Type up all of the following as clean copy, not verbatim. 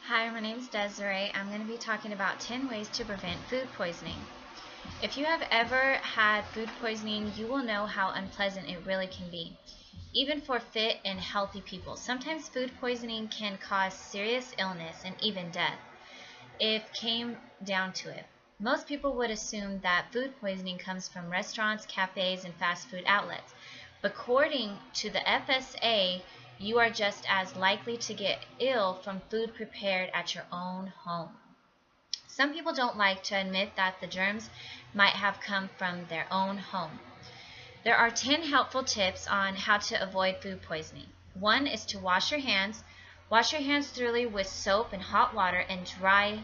Hi, my name is Desiree. I'm going to be talking about 10 ways to prevent food poisoning. If you have ever had food poisoning, you will know how unpleasant it really can be, even for fit and healthy people. Sometimes food poisoning can cause serious illness and even death if it came down to it. Most people would assume that food poisoning comes from restaurants, cafes, and fast food outlets. But according to the FSA, you are just as likely to get ill from food prepared at your own home. Some people don't like to admit that the germs might have come from their own home. There are 10 helpful tips on how to avoid food poisoning. One is to wash your hands. Wash your hands thoroughly with soap and hot water and dry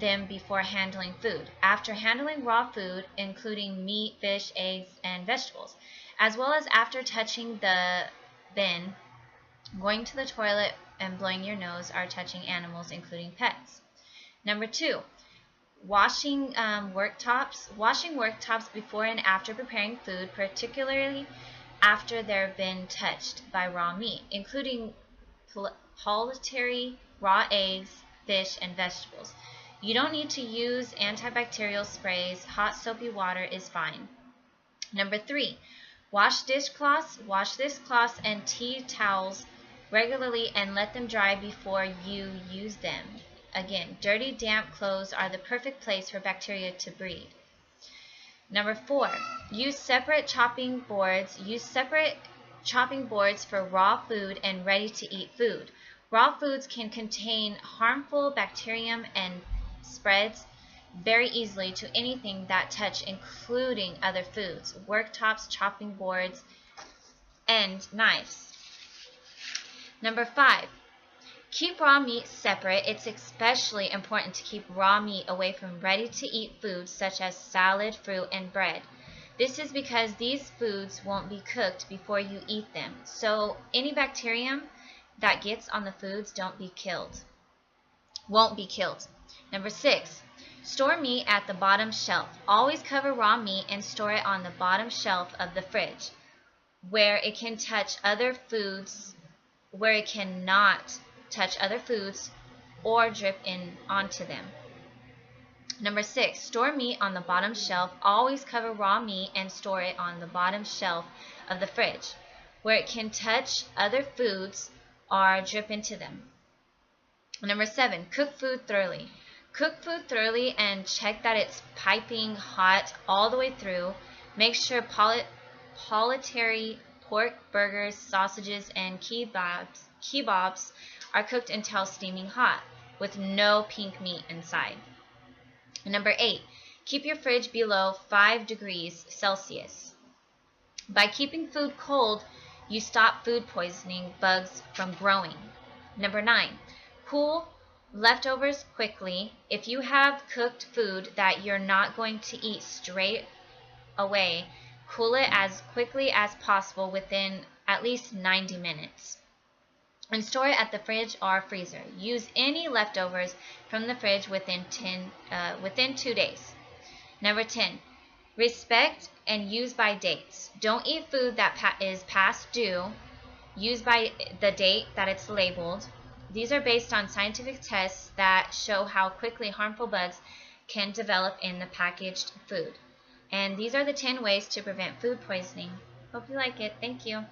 them before handling food. After handling raw food, including meat, fish, eggs, and vegetables, as well as after touching the bin, going to the toilet, and blowing your nose are touching animals, including pets. Number 2, washing worktops. Washing worktops before and after preparing food, particularly after they've been touched by raw meat, including poultry, raw eggs, fish, and vegetables. You don't need to use antibacterial sprays. Hot soapy water is fine. Number 3, wash dishcloths. Wash dishcloths and tea towels regularly and let them dry before you use them. Again, dirty, damp clothes are the perfect place for bacteria to breed. Number 4, use separate chopping boards. Use separate chopping boards for raw food and ready-to-eat food. Raw foods can contain harmful bacterium and spreads very easily to anything that touch, including other foods, worktops, chopping boards, and knives. Number 5, keep raw meat separate. It's especially important to keep raw meat away from ready-to-eat foods such as salad, fruit, and bread. This is because these foods won't be cooked before you eat them, so any bacterium that gets on the foods won't be killed. Number 6, store meat at the bottom shelf. Always cover raw meat and store it on the bottom shelf of the fridge, where it can touch other foods, where it cannot touch other foods or drip in onto them. Number 6, store meat on the bottom shelf. Always cover raw meat and store it on the bottom shelf of the fridge, where it can touch other foods or drip into them. Number 7, cook food thoroughly. Cook food thoroughly and check that it's piping hot all the way through. Make sure poultry, pork, burgers, sausages, and kebabs are cooked until steaming hot, with no pink meat inside. Number 8, keep your fridge below 5 degrees Celsius. By keeping food cold, you stop food poisoning bugs from growing. Number 9, cool leftovers quickly. If you have cooked food that you're not going to eat straight away, cool it as quickly as possible within at least 90 minutes. And store it at the fridge or freezer. Use any leftovers from the fridge within 2 days. Number 10, respect and use by dates. Don't eat food that is past due. Use by the date that it's labeled. These are based on scientific tests that show how quickly harmful bugs can develop in the packaged food. And these are the 10 ways to prevent food poisoning. Hope you like it. Thank you.